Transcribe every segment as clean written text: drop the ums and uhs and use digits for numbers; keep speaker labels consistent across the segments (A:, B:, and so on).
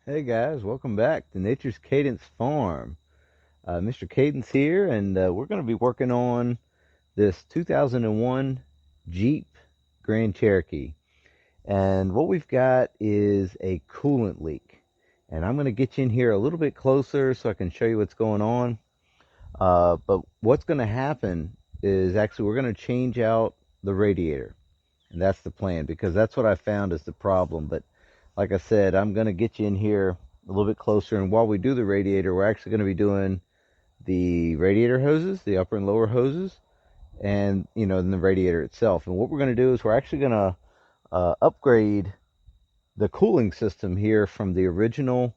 A: Hey guys, welcome back to Nature's Cadence Farm. Mr. Cadence here, and we're going to be working on this 2001 Jeep Grand Cherokee. And what we've got is a coolant leak. And I'm going to get you in here a little bit closer so I can show you what's going on. But what's going to happen is actually we're going to change out the radiator. And that's the plan because that's what I found is the problem. But like I said, I'm going to get you in here a little bit closer. And while we do the radiator, we're actually going to be doing the radiator hoses, the upper and lower hoses, and then the radiator itself. And what we're going to do is we're actually going to upgrade the cooling system here from the original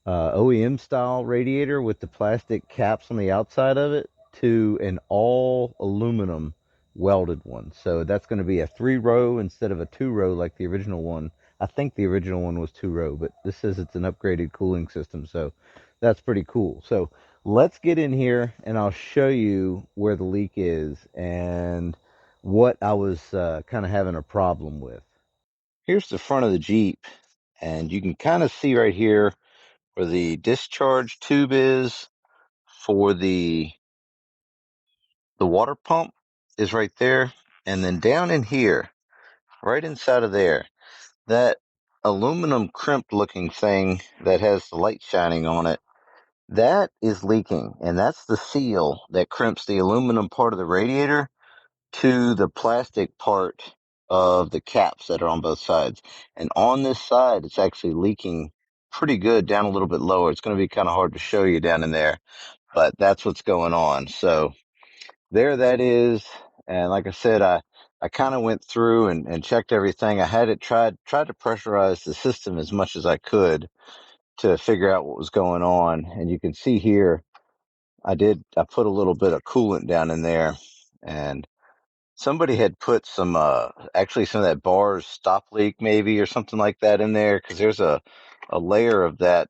A: OEM style radiator with the plastic caps on the outside of it to an all aluminum welded one. So that's going to be a 3-row instead of a 2-row like the original one. I think the original one was 2-row, but this says it's an upgraded cooling system, so that's pretty cool. So let's get in here and I'll show you where the leak is and what I was kind of having a problem with. Here's the front of the Jeep, and you can kind of see right here where the discharge tube is for the water pump is right there. And then down in here, right inside of there, that aluminum crimped looking thing that has the light shining on it, that is leaking. And that's the seal that crimps the aluminum part of the radiator to the plastic part of the caps that are on both sides. And on this side, it's actually leaking pretty good down a little bit lower. It's going to be kind of hard to show you down in there, but that's what's going on. So there that is. And like I said, I kind of went through and checked everything. I had it tried to pressurize the system as much as I could to figure out what was going on. And you can see here, I put a little bit of coolant down in there, and somebody had put some, actually some of that bar's stop leak maybe or something like that in there, because there's a layer of that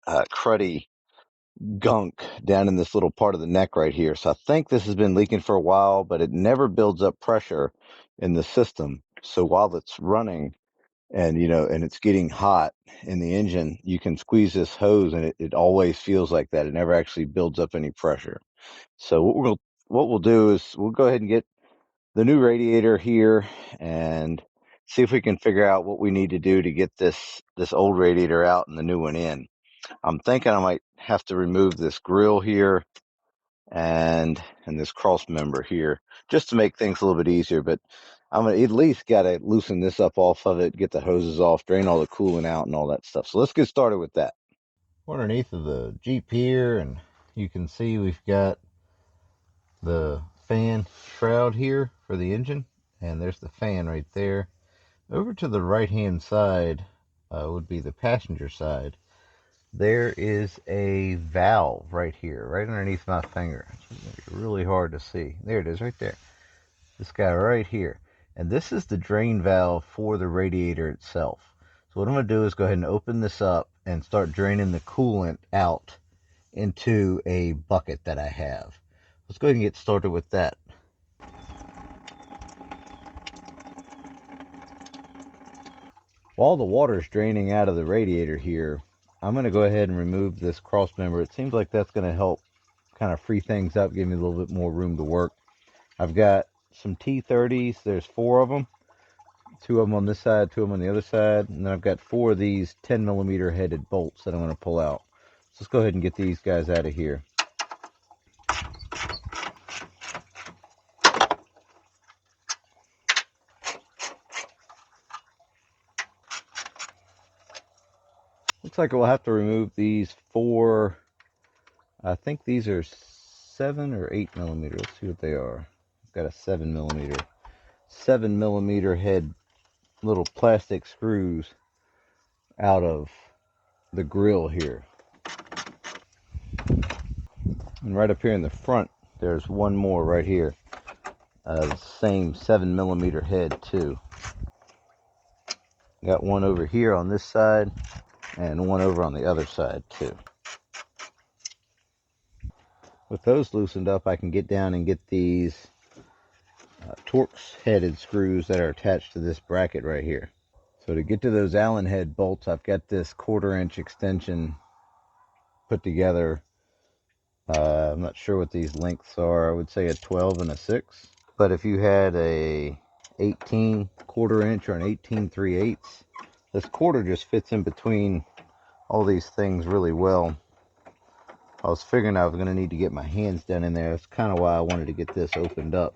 A: cruddy gunk down in this little part of the neck right here. So I think this has been leaking for a while, but it never builds up pressure in the system. So while it's running and it's getting hot in the engine, you can squeeze this hose and it always feels like that. It never actually builds up any pressure. So what we'll do is we'll go ahead and get the new radiator here and see if we can figure out what we need to do to get this old radiator out and the new one in. I'm thinking I might have to remove this grill here and this cross member here just to make things a little bit easier, but I'm gonna at least gotta loosen this up off of it, get the hoses off, drain all the coolant out and all that stuff. So let's get started with that. Underneath of the Jeep here, and you can see we've got the fan shroud here for the engine, and there's the fan right there. Over to the right hand side would be the passenger side. There is a valve right here, right underneath my finger. It's really hard to see. There it is right there. This guy right here. And this is the drain valve for the radiator itself. So what I'm going to do is go ahead and open this up and start draining the coolant out into a bucket that I have. Let's go ahead and get started with that. While the water is draining out of the radiator here, I'm going to go ahead and remove this cross member. It seems like that's going to help kind of free things up, give me a little bit more room to work. I've got some T30s. There's 4 of them. 2 of them on this side, 2 of them on the other side. And then I've got 4 of these 10 millimeter headed bolts that I'm going to pull out. So let's go ahead and get these guys out of here. Looks like we'll have to remove these 4. I think these are 7 or 8 millimeter. Let's see what they are. I've got a 7 millimeter. 7 millimeter head little plastic screws out of the grill here. And right up here in the front, there's one more right here. Same 7 millimeter head too. Got one over here on this side and one over on the other side too. With those loosened up, I can get down and get these Torx headed screws that are attached to this bracket right here. So So to get to those Allen head bolts, I've got this 1/4 inch extension put together. I'm not sure what these lengths are. I would say a 12 and a 6. But if you had a 18 1/4 inch or an 18 3/8, this quarter just fits in between all these things really well. I was figuring I was going to need to get my hands down in there. That's kind of why I wanted to get this opened up,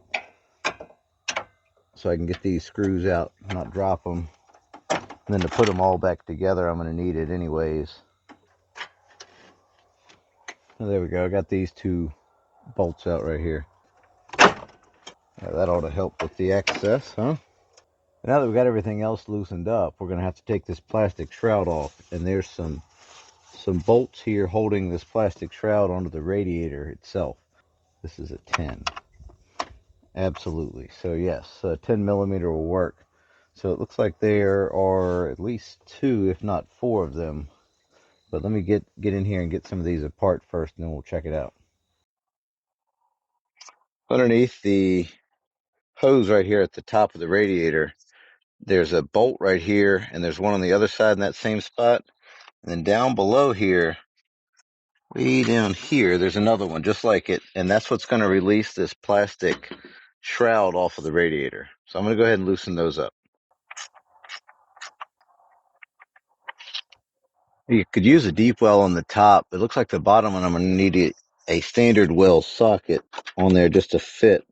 A: so I can get these screws out, not drop them. And then to put them all back together, I'm going to need it anyways. Oh, there we go. I got these 2 bolts out right here. That ought to help with the access, huh? Now that we've got everything else loosened up, we're going to have to take this plastic shroud off. And there's some bolts here holding this plastic shroud onto the radiator itself. This is a 10. Absolutely. So yes, 10 millimeter will work. So it looks like there are at least 2, if not 4 of them. But let me get in here and get some of these apart first, and then we'll check it out. Underneath the hose right here at the top of the radiator, there's a bolt right here, and there's one on the other side in that same spot. And then down below here, way down here, there's another one just like it, and that's what's going to release this plastic shroud off of the radiator. So I'm going to go ahead and loosen those up. You could use a deep well on the top. It looks like the bottom one I'm going to need a standard well socket on there just to fit.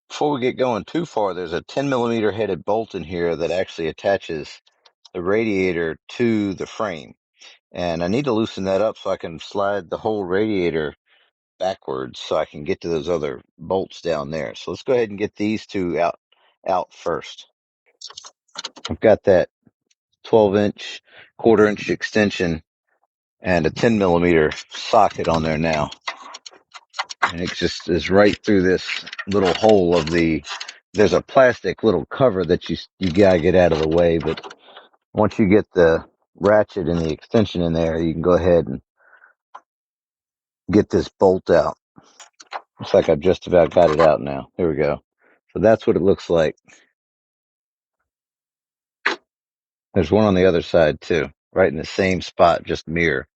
A: Before we get going too far, there's a 10 millimeter headed bolt in here that actually attaches the radiator to the frame. And I need to loosen that up so I can slide the whole radiator backwards so I can get to those other bolts down there. So let's go ahead and get these 2 out first. I've got that 12-inch, 1/4 inch extension and a 10 millimeter socket on there now. And it just is right through this little hole of there's a plastic little cover that you gotta get out of the way, but once you get the ratchet and the extension in there, you can go ahead and get this bolt out. Looks like I've just about got it out now. There we go. So that's what it looks like. There's one on the other side too, right in the same spot, just mirror.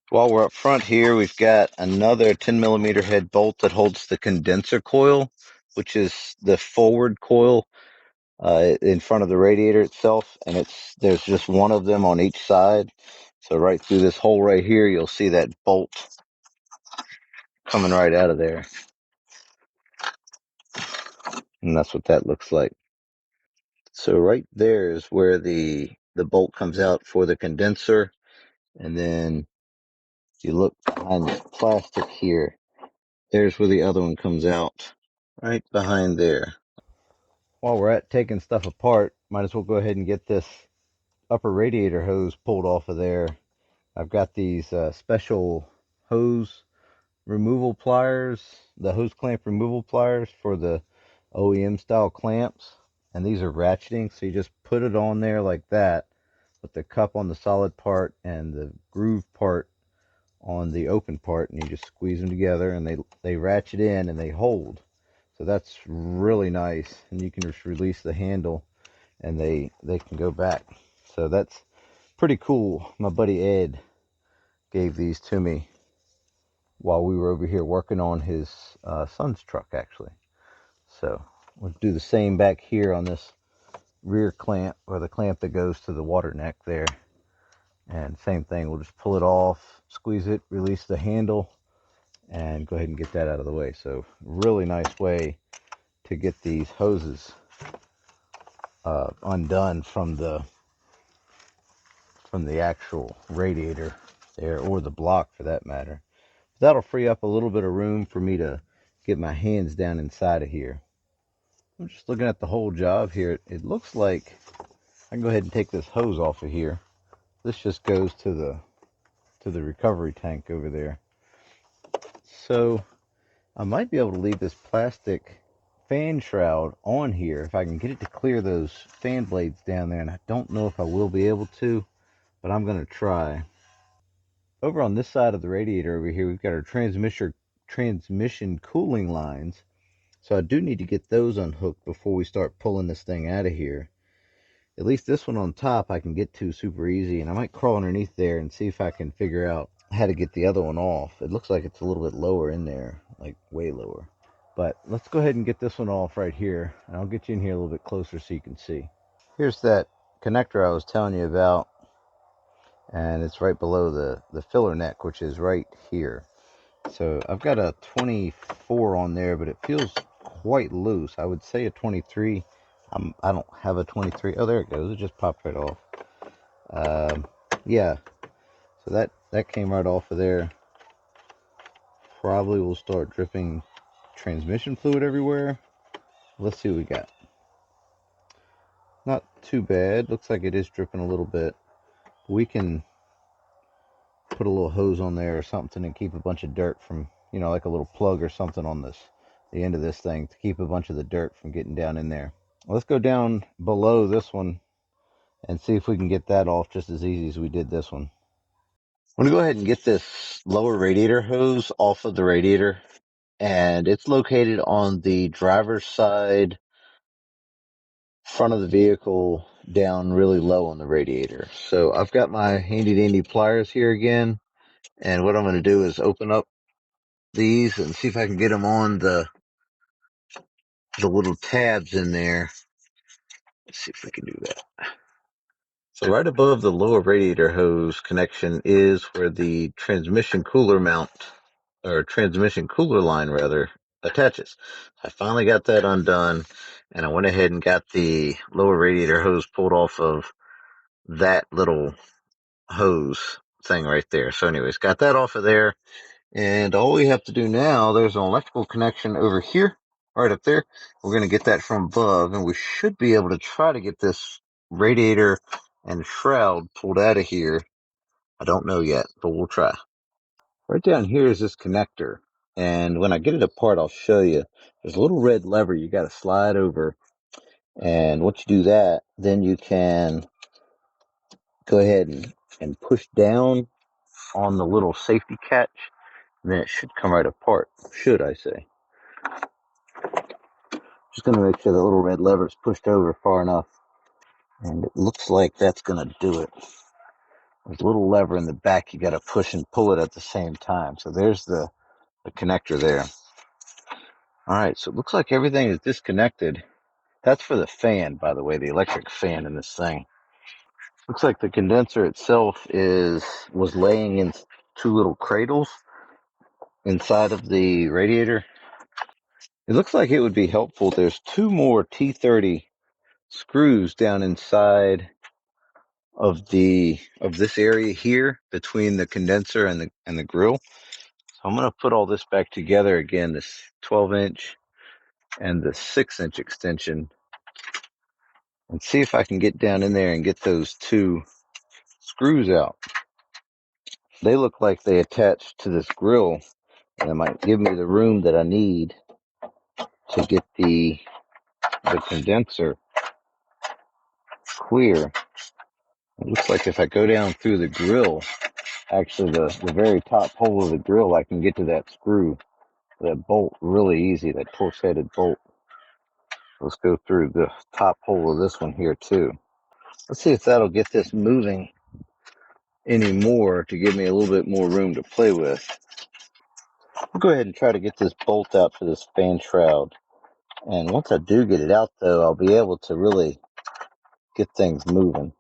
A: While we're up front here, we've got another 10 millimeter head bolt that holds the condenser coil, which is the forward coil in front of the radiator itself, and there's just one of them on each side. So right through this hole right here, you'll see that bolt coming right out of there, and that's what that looks like. So right there is where the bolt comes out for the condenser, and then if you look behind the plastic here, there's where the other one comes out, right behind there. While we're at taking stuff apart, might as well go ahead and get this upper radiator hose pulled off of there. I've got these special hose removal pliers, the hose clamp removal pliers for the OEM style clamps, and these are ratcheting, so you just put it on there like that with the cup on the solid part and the groove part on the open part, and you just squeeze them together and they ratchet in and they hold. So that's really nice, and you can just release the handle and they can go back. So that's pretty cool. My buddy Ed gave these to me while we were over here working on his son's truck, actually. So we'll do the same back here on this rear clamp, or the clamp that goes to the water neck there. And same thing, we'll just pull it off, squeeze it, release the handle, and go ahead and get that out of the way. So really nice way to get these hoses undone from the actual radiator there, or the block for that matter. That'll free up a little bit of room for me to get my hands down inside of here. I'm just looking at the whole job here. It looks like I can go ahead and take this hose off of here. This just goes to the recovery tank over there. So I might be able to leave this plastic fan shroud on here if I can get it to clear those fan blades down there, and I don't know if I will be able to, but I'm going to try. Over on this side of the radiator over here, we've got our transmission cooling lines. So I do need to get those unhooked before we start pulling this thing out of here. At least this one on top I can get to super easy, and I might crawl underneath there and see if I can figure out how to get the other one off. It looks like it's a little bit lower in there, like way lower. But let's go ahead and get this one off right here, and I'll get you in here a little bit closer so you can see. Here's that connector I was telling you about, and it's right below the filler neck, which is right here. So I've got a 24 on there, but it feels quite loose. I would say a 23. I don't have a 23. Oh, there it goes. It just popped right off. Yeah. So that came right off of there. Probably will start dripping transmission fluid everywhere. Let's see what we got. Not too bad. Looks like it is dripping a little bit. We can put a little hose on there or something and keep a bunch of dirt from, like a little plug or something on the end of this thing to keep a bunch of the dirt from getting down in there. Let's go down below this one and see if we can get that off just as easy as we did this one. I'm going to go ahead and get this lower radiator hose off of the radiator, and it's located on the driver's side front of the vehicle down really low on the radiator. So I've got my handy dandy pliers here again, and what I'm going to do is open up these and see if I can get them on the little tabs in there. Let's see if we can do that. So right above the lower radiator hose connection is where the transmission cooler mount, or transmission cooler line rather, attaches. I finally got that undone, and I went ahead and got the lower radiator hose pulled off of that little hose thing right there. So anyways, got that off of there. And all we have to do now, there's an electrical connection over here, right up there. We're going to get that from above, and we should be able to try to get this radiator and shroud pulled out of here. I don't know yet, but we'll try. Right down here is this connector, and when I get it apart, I'll show you. There's a little red lever you got to slide over, and once you do that, then you can go ahead and push down on the little safety catch, and then it should come right apart. Should I say? Just going to make sure the little red lever is pushed over far enough. And it looks like that's going to do it. There's a little lever in the back you got to push and pull it at the same time. So there's the connector there. All right, so it looks like everything is disconnected. That's for the fan, by the way, the electric fan in this thing. Looks like the condenser itself was laying in two little cradles inside of the radiator. It looks like it would be helpful. There's two more T30 screws down inside of this area here between the condenser and the grill. So I'm going to put all this back together again, this 12-inch and the 6-inch extension, and see if I can get down in there and get those two screws out. They look like they attach to this grill, and it might give me the room that I need to get the condenser clear. It looks like if I go down through the grill, actually the very top hole of the grill, I can get to that screw, that bolt, really easy, that Torx-headed bolt. Let's go through the top hole of this one here too. Let's see if that'll get this moving any more to give me a little bit more room to play with. I'll go ahead and try to get this bolt out for this fan shroud. And once I do get it out though, I'll be able to really get things moving.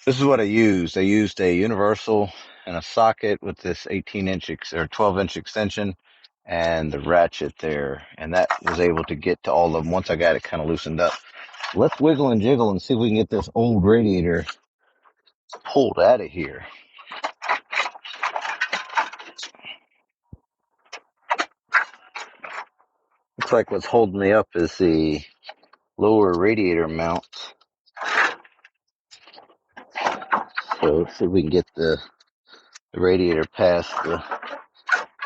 A: This is what I used. I used a universal and a socket with this 18-inch or 12-inch extension and the ratchet there. And that was able to get to all of them once I got it kind of loosened up. Let's wiggle and jiggle and see if we can get this old radiator pulled out of here. Looks like what's holding me up is the lower radiator mount. So let's see if we can get the radiator past the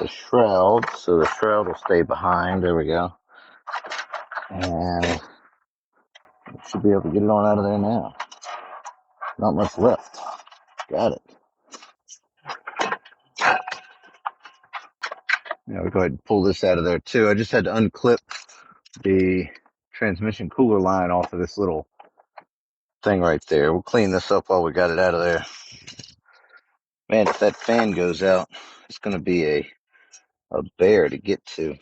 A: shroud. So the shroud will stay behind. There we go. And should be able to get it on out of there now. Not much left. Got it. Yeah, we'll go ahead and pull this out of there too. I just had to unclip the transmission cooler line off of this little thing right there. We'll clean this up while we got it out of there. Man, if that fan goes out, it's going to be a bear to get to.